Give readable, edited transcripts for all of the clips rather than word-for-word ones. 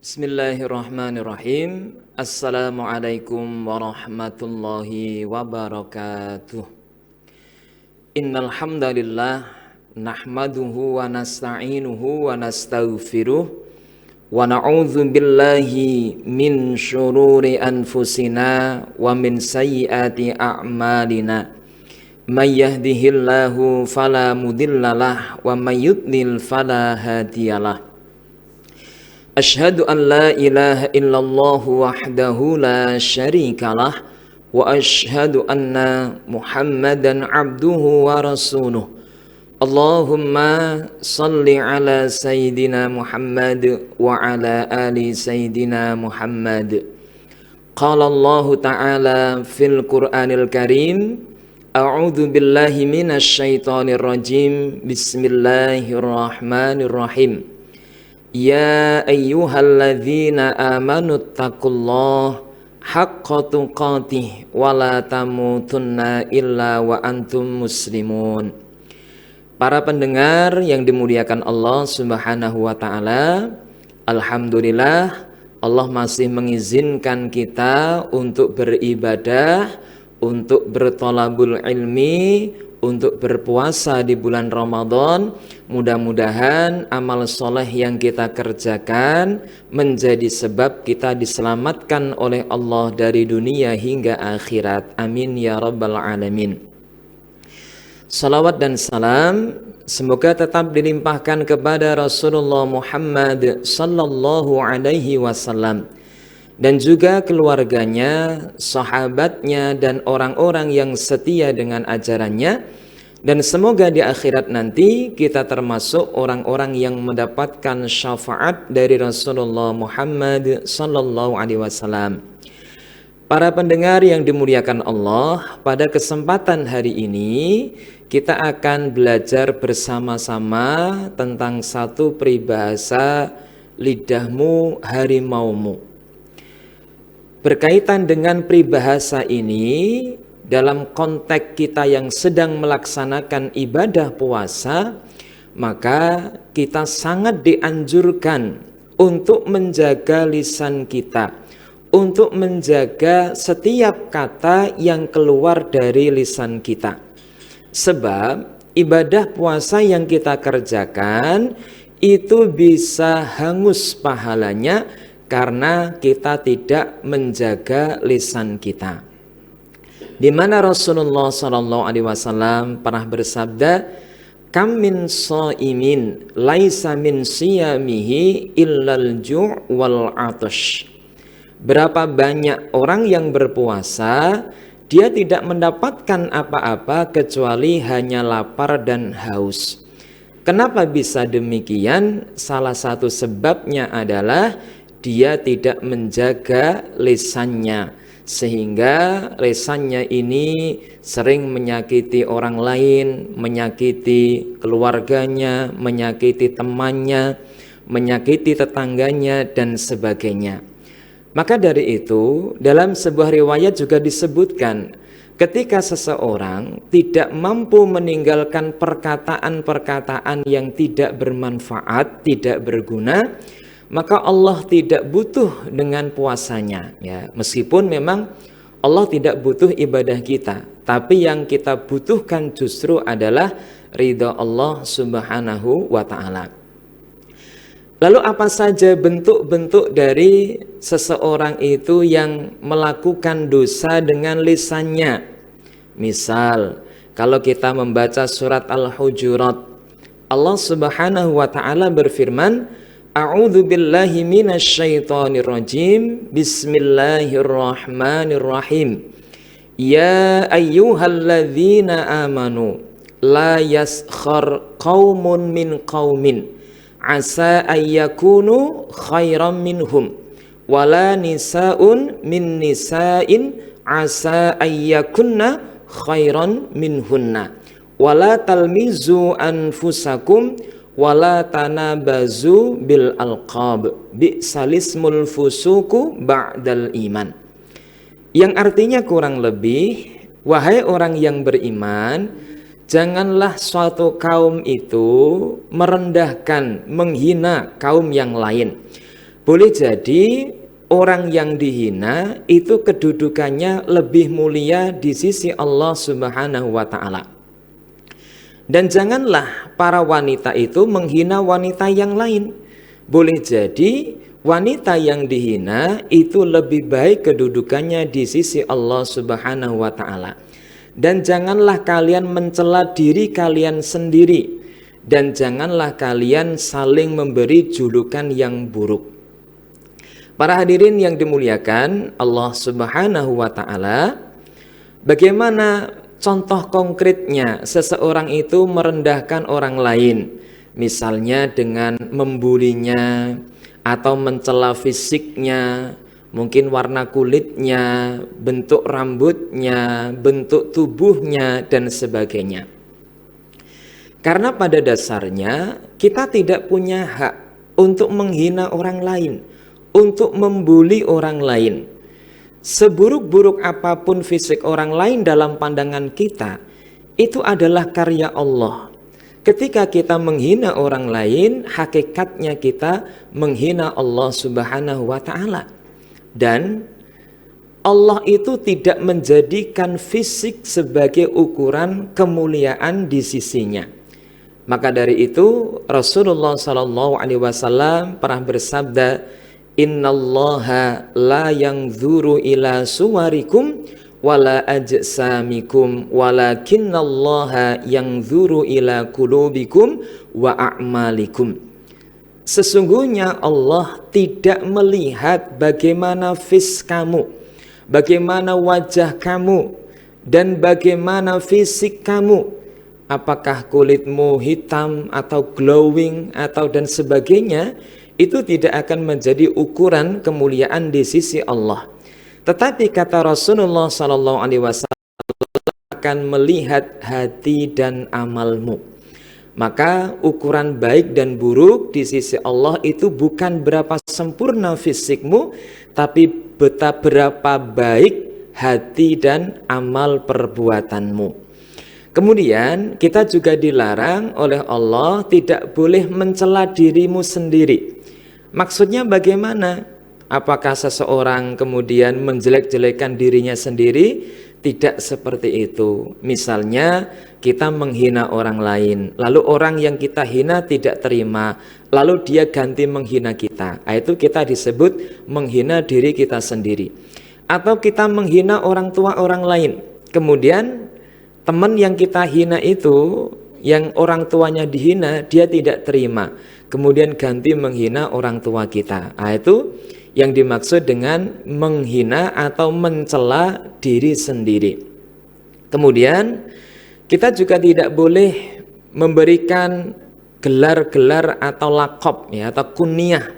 Bismillahirrahmanirrahim. Assalamualaikum warahmatullahi wabarakatuh. Innal hamdalillah nahmaduhu wa nasta'inuhu wa nastaghfiruh wa na'udzu billahi min syururi anfusina wa min sayyiati a'malina. May yahdihillahu fala mudhillalah wa may yudlil fala hadiyalah. Asyhadu an la ilaha illallah wahdahu la syarikalah wa asyhadu anna Muhammadan abduhu wa rasuluh. Allahumma salli ala sayyidina Muhammad wa ala ali sayyidina Muhammad. Qala Allah ta'ala fil Qur'anil Karim, a'udzu billahi minasy syaithanir rajim. Bismillahirrahmanirrahim. Ya ayyuhalladzina amanu taqullaha haqqa tuqatih wa la tamutunna illa wa antum muslimun. Para pendengar yang dimuliakan Allah Subhanahu wa taala, alhamdulillah Allah masih mengizinkan kita untuk beribadah, untuk bertolabul ilmi, untuk berpuasa di bulan Ramadan. Mudah-mudahan amal soleh yang kita kerjakan menjadi sebab kita diselamatkan oleh Allah dari dunia hingga akhirat. Amin ya rabbal alamin. Salawat dan salam semoga tetap dilimpahkan kepada Rasulullah Muhammad sallallahu alaihi wasallam dan juga keluarganya, sahabatnya, dan orang-orang yang setia dengan ajarannya. Dan semoga di akhirat nanti kita termasuk orang-orang yang mendapatkan syafaat dari Rasulullah Muhammad sallallahu alaihi wasallam. Para pendengar yang dimuliakan Allah, pada kesempatan hari ini kita akan belajar bersama-sama tentang satu peribahasa lidahmu harimaumu. Berkaitan dengan peribahasa ini, dalam konteks kita yang sedang melaksanakan ibadah puasa, maka kita sangat dianjurkan untuk menjaga lisan kita, untuk menjaga setiap kata yang keluar dari lisan kita. Sebab ibadah puasa yang kita kerjakan itu bisa hangus pahalanya karena kita tidak menjaga lisan kita. Di mana Rasulullah sallallahu alaihi wasallam pernah bersabda, "Kam min shaimin laisa min siyamihi illal ju' wal 'atash." Berapa banyak orang yang berpuasa, dia tidak mendapatkan apa-apa kecuali hanya lapar dan haus. Kenapa bisa demikian? Salah satu sebabnya adalah dia tidak menjaga lisannya, sehingga lisannya ini sering menyakiti orang lain, menyakiti keluarganya, menyakiti temannya, menyakiti tetangganya, dan sebagainya. Maka dari itu, dalam sebuah riwayat juga disebutkan, ketika seseorang tidak mampu meninggalkan perkataan-perkataan yang tidak bermanfaat, tidak berguna, maka Allah tidak butuh dengan puasanya, ya. Meskipun memang Allah tidak butuh ibadah kita, tapi yang kita butuhkan justru adalah ridha Allah Subhanahu wa ta'ala. Lalu apa saja bentuk-bentuk dari seseorang itu yang melakukan dosa dengan lisannya? Misal, kalau kita membaca surat Al-Hujurat, Allah Subhanahu wa ta'ala berfirman, A'udzu billahi minasy syaithanir rajim. Bismillahirrahmanirrahim. Ya ayyuhalladzina amanu la yaskhar qaumun min qaumin asa ayyakunu khairam minhum wala nisaun min nisa'in asa ayyakunna khairan minhunna wala talmizu anfusakum wala tanabazu bil alqab bi'salismul fusuku ba'dal iman. Yang artinya kurang lebih, wahai orang yang beriman, janganlah suatu kaum itu merendahkan, menghina kaum yang lain. Boleh jadi orang yang dihina itu kedudukannya lebih mulia di sisi Allah Subhanahu wa taala. Dan janganlah para wanita itu menghina wanita yang lain. Boleh jadi wanita yang dihina itu lebih baik kedudukannya di sisi Allah Subhanahu wa taala. Dan janganlah kalian mencela diri kalian sendiri, dan janganlah kalian saling memberi julukan yang buruk. Para hadirin yang dimuliakan Allah Subhanahu wa taala, bagaimana contoh konkretnya seseorang itu merendahkan orang lain, misalnya dengan membulinya atau mencela fisiknya, mungkin warna kulitnya, bentuk rambutnya, bentuk tubuhnya, dan sebagainya. Karena pada dasarnya kita tidak punya hak untuk menghina orang lain, untuk membuli orang lain. Seburuk-buruk apapun fisik orang lain dalam pandangan kita, itu adalah karya Allah. Ketika kita menghina orang lain, hakikatnya kita menghina Allah Subhanahu wa taala. Dan Allah itu tidak menjadikan fisik sebagai ukuran kemuliaan di sisinya. Maka dari itu Rasulullah SAW pernah bersabda, Innallaha la yanzuru ila suwarikum wala ajsamikum walakinnallaha yanzuru ila qulubikum wa a'malikum. Sesungguhnya Allah tidak melihat bagaimana fisik kamu, bagaimana wajah kamu, dan bagaimana fisik kamu, apakah kulitmu hitam atau glowing atau dan sebagainya. Itu tidak akan menjadi ukuran kemuliaan di sisi Allah. Tetapi kata Rasulullah SAW akan melihat hati dan amalmu. Maka ukuran baik dan buruk di sisi Allah itu bukan berapa sempurna fisikmu, tapi berapa baik hati dan amal perbuatanmu. Kemudian kita juga dilarang oleh Allah tidak boleh mencela dirimu sendiri. Maksudnya bagaimana? Apakah seseorang kemudian menjelek-jelekan dirinya sendiri? Tidak seperti itu. Misalnya kita menghina orang lain, lalu orang yang kita hina tidak terima, lalu dia ganti menghina kita. Itu kita disebut menghina diri kita sendiri. Atau kita menghina orang tua orang lain, kemudian teman yang kita hina itu, yang orang tuanya dihina, dia tidak terima, kemudian ganti menghina orang tua kita. Itu yang dimaksud dengan menghina atau mencela diri sendiri. Kemudian kita juga tidak boleh memberikan gelar-gelar atau lakob ya, atau kunyah,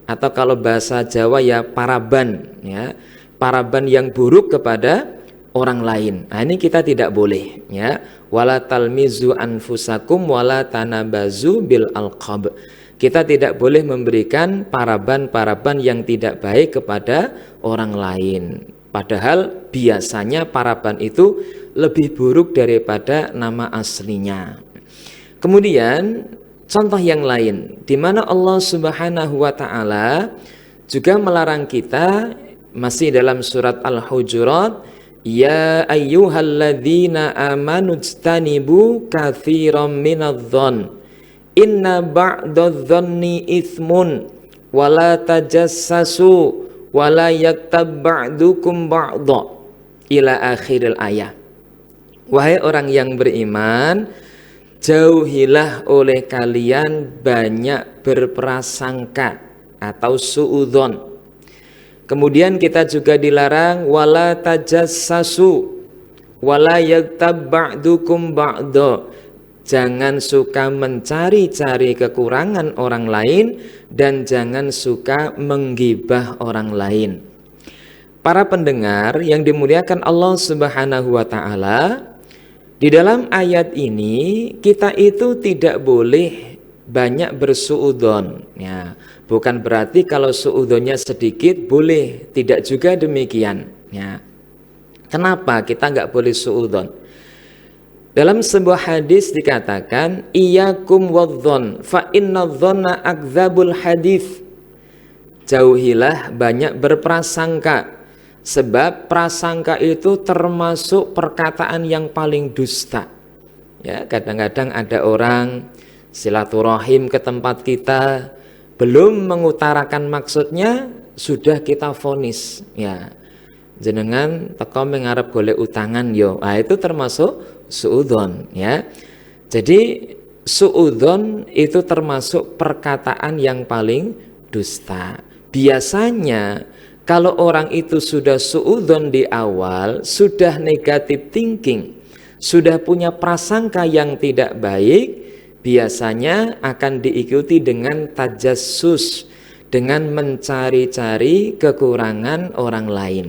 atau kalau bahasa Jawa ya paraban ya, paraban yang buruk kepada orang lain. Ini kita tidak boleh ya. Wala talmizu anfusakum wala tanabazu bil alqab. Kita tidak boleh memberikan paraban-paraban yang tidak baik kepada orang lain. Padahal biasanya paraban itu lebih buruk daripada nama aslinya. Kemudian contoh yang lain di mana Allah Subhanahu wa taala juga melarang kita, masih dalam surat Al-Hujurat, ya ayyuhalladzina amanu ijtanibu katsiran minadh-dhon inna ba'dadh-dhanni itsmun wala tajassasu wala yaktab ba'dukum ba'dha ila akhiril ayat. Wahai orang yang beriman, jauhilah oleh kalian banyak berprasangka atau suudzon. Kemudian kita juga dilarang wala tajassasu wala yaktab ba'dukum ba'dha. Jangan suka mencari-cari kekurangan orang lain dan jangan suka menggibah orang lain. Para pendengar yang dimuliakan Allah Subhanahu wa taala, di dalam ayat ini kita itu tidak boleh banyak bersuudzon ya. Bukan berarti kalau suudzonnya sedikit boleh, tidak juga demikian ya. Kenapa kita nggak boleh suudzon? Dalam sebuah hadis dikatakan, iyyakum wadh-dhon fa inna dhonna akdzabul hadits. jauhilah banyak berprasangka, sebab prasangka itu termasuk perkataan yang paling dusta. Ya, kadang-kadang ada orang silaturahim ke tempat kita, belum mengutarakan maksudnya sudah kita vonis, ya jenengan teko mengarep golek utangan yo. Nah, itu termasuk suudzon, ya. Jadi suudzon itu termasuk perkataan yang paling dusta. Biasanya kalau orang itu sudah suudzon di awal, sudah negative thinking, sudah punya prasangka yang tidak baik, biasanya akan diikuti dengan tajassus, dengan mencari-cari kekurangan orang lain.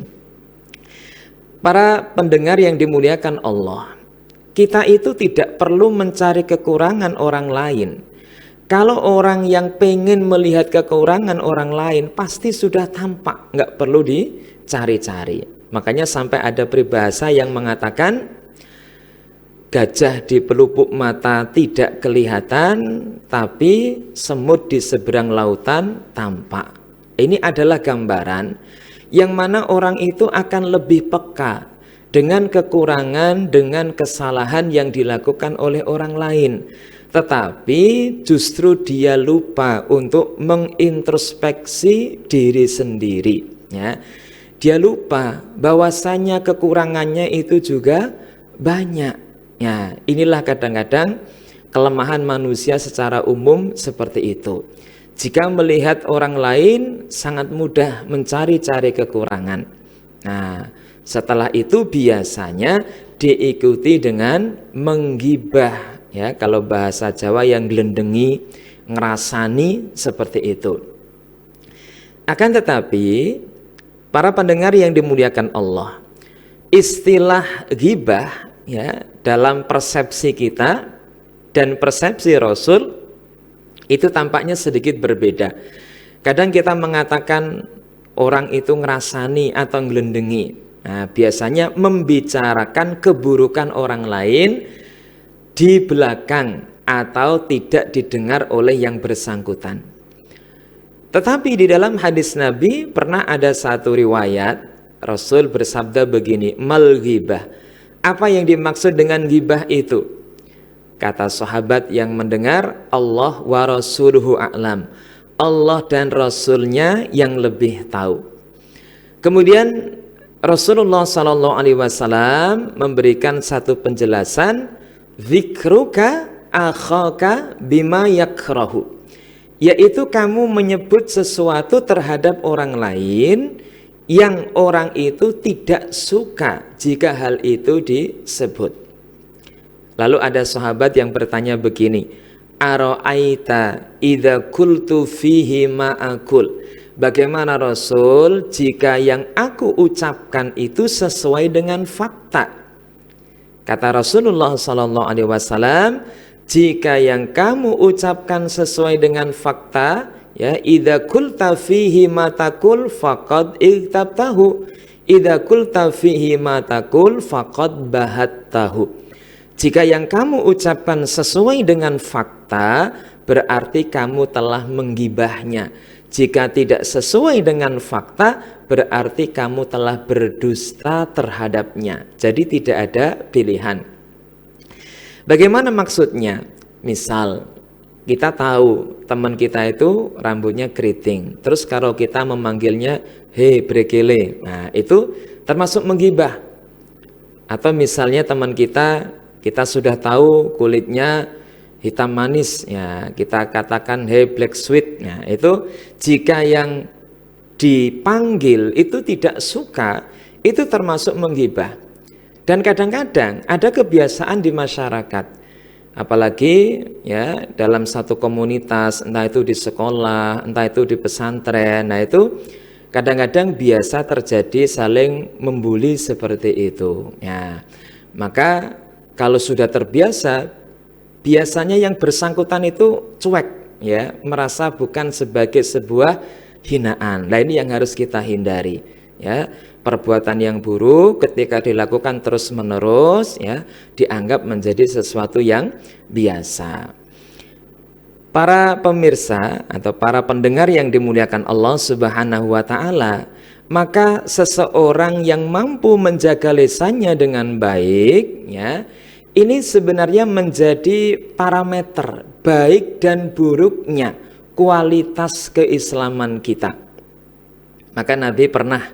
Para pendengar yang dimuliakan Allah, kita itu tidak perlu mencari kekurangan orang lain. Kalau orang yang pengen melihat kekurangan orang lain pasti sudah tampak, nggak perlu dicari-cari. Makanya sampai ada peribahasa yang mengatakan gajah di pelupuk mata tidak kelihatan, tapi semut di seberang lautan tampak. Ini adalah gambaran yang mana orang itu akan lebih peka dengan kekurangan, dengan kesalahan yang dilakukan oleh orang lain. Tetapi justru dia lupa untuk mengintrospeksi diri sendiri, ya. Dia lupa bahwasanya kekurangannya itu juga banyak. Ya, inilah kadang-kadang kelemahan manusia secara umum seperti itu. Jika melihat orang lain sangat mudah mencari-cari kekurangan. Nah, setelah itu biasanya diikuti dengan menggibah, ya, kalau bahasa Jawa yang gelendengi, ngerasani, seperti itu. Akan tetapi para pendengar yang dimuliakan Allah, istilah ghibah, ya, dalam persepsi kita dan persepsi Rasul itu tampaknya sedikit berbeda. Kadang kita mengatakan orang itu ngerasani atau ngelendengi. Nah, biasanya membicarakan keburukan orang lain di belakang atau tidak didengar oleh yang bersangkutan. Tetapi di dalam hadis Nabi pernah ada satu riwayat Rasul bersabda begini, mal ghibah. Apa yang dimaksud dengan ghibah itu? Kata sahabat yang mendengar, Allah wa rasuluhu a'lam. Allah dan Rasulnya yang lebih tahu. Kemudian Rasulullah SAW memberikan satu penjelasan, dzikruka akhaka bima yakrahu, yaitu kamu menyebut sesuatu terhadap orang lain yang orang itu tidak suka jika hal itu disebut. Lalu ada sahabat yang bertanya begini, ara'aita idza qultu fihi ma'akul, bagaimana Rasul jika yang aku ucapkan itu sesuai dengan fakta? Kata Rasulullah SAW, jika yang kamu ucapkan sesuai dengan fakta, ya, idza qulta fihi ma taqul faqad igtabtahu, idza qulta fihi ma taqul faqad bahattahu. Jika yang kamu ucapkan sesuai dengan fakta, berarti kamu telah menggibahnya. Jika tidak sesuai dengan fakta, berarti kamu telah berdusta terhadapnya. Jadi tidak ada pilihan. Bagaimana maksudnya? Misal kita tahu teman kita itu rambutnya keriting, terus kalau kita memanggilnya hei brekele, nah itu termasuk menggibah. Atau misalnya teman kita sudah tahu kulitnya hitam manis, ya kita katakan hey black sweet. Nah itu jika yang dipanggil itu tidak suka, itu termasuk menggibah. Dan kadang-kadang ada kebiasaan di masyarakat, apalagi ya dalam satu komunitas, entah itu di sekolah, entah itu di pesantren, nah itu kadang-kadang biasa terjadi saling membuli seperti itu. Ya, maka kalau sudah terbiasa, biasanya yang bersangkutan itu cuek, ya, merasa bukan sebagai sebuah hinaan. Nah ini yang harus kita hindari, ya. Perbuatan yang buruk ketika dilakukan terus-menerus, ya, dianggap menjadi sesuatu yang biasa. Para pemirsa atau para pendengar yang dimuliakan Allah Subhanahu wa taala, maka seseorang yang mampu menjaga lisannya dengan baik, ya, ini sebenarnya menjadi parameter baik dan buruknya kualitas keislaman kita. Maka Nabi pernah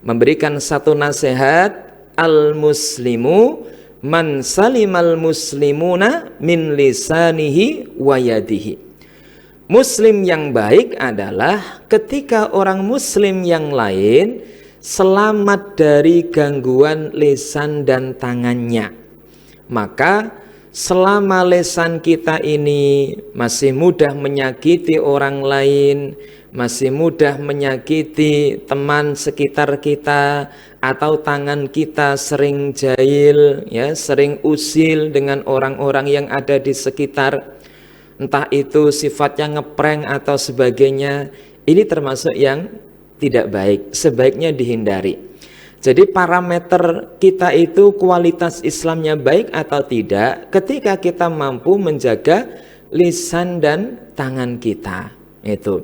memberikan satu nasihat, al-muslimu man salimal muslimuna min lisanihi wa yadihi. Muslim yang baik adalah ketika orang muslim yang lain selamat dari gangguan lisan dan tangannya. Maka selama lisan kita ini masih mudah menyakiti orang lain, masih mudah menyakiti teman sekitar kita, atau tangan kita sering jahil, ya, sering usil dengan orang-orang yang ada di sekitar, entah itu sifatnya ngeprank atau sebagainya, ini termasuk yang tidak baik, sebaiknya dihindari. Jadi parameter kita itu kualitas Islamnya baik atau tidak ketika kita mampu menjaga lisan dan tangan kita. Itu.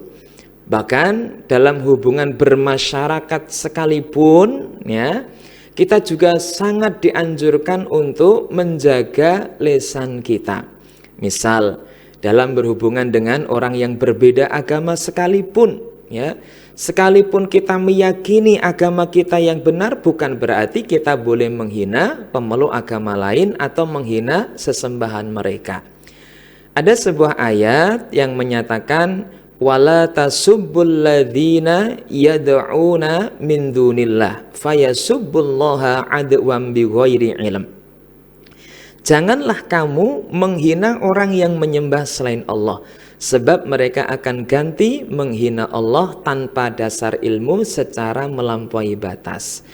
Bahkan dalam hubungan bermasyarakat sekalipun, ya, kita juga sangat dianjurkan untuk menjaga lisan kita. Misal dalam berhubungan dengan orang yang berbeda agama sekalipun, ya, sekalipun kita meyakini agama kita yang benar, bukan berarti kita boleh menghina pemeluk agama lain atau menghina sesembahan mereka. Ada sebuah ayat yang menyatakan wala tasubbul ladzina yad'una min dunillah fayasubbullaha adwan bighairi ilm. Janganlah kamu menghina orang yang menyembah selain Allah, sebab mereka akan ganti menghina Allah tanpa dasar ilmu secara melampaui batas.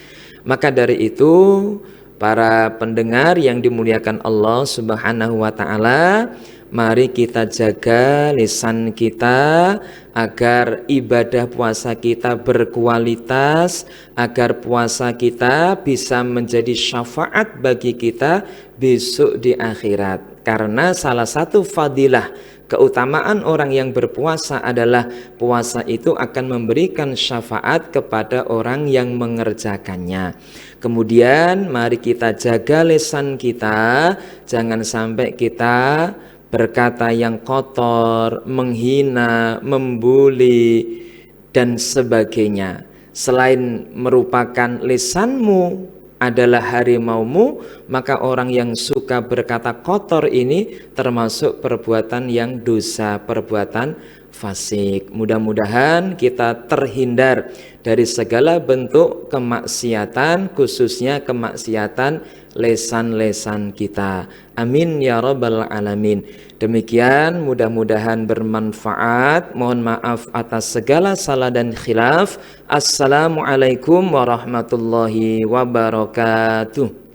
Maka dari itu, para pendengar yang dimuliakan Allah Subhanahu wa taala, mari kita jaga lisan kita agar ibadah puasa kita berkualitas, agar puasa kita bisa menjadi syafaat bagi kita besok di akhirat. Karena salah satu fadilah keutamaan orang yang berpuasa adalah puasa itu akan memberikan syafaat kepada orang yang mengerjakannya. Kemudian mari kita jaga lisan kita, jangan sampai kita berkata yang kotor, menghina, membuli, dan sebagainya. Selain merupakan lisanmu adalah harimaumu, maka orang yang suka berkata kotor ini termasuk perbuatan yang dosa, perbuatan fasik. Mudah-mudahan kita terhindar dari segala bentuk kemaksiatan, khususnya kemaksiatan lesan-lesan kita. Amin ya rabbal alamin. Demikian, mudah-mudahan bermanfaat. Mohon maaf atas segala salah dan khilaf. Assalamualaikum warahmatullahi wabarakatuh.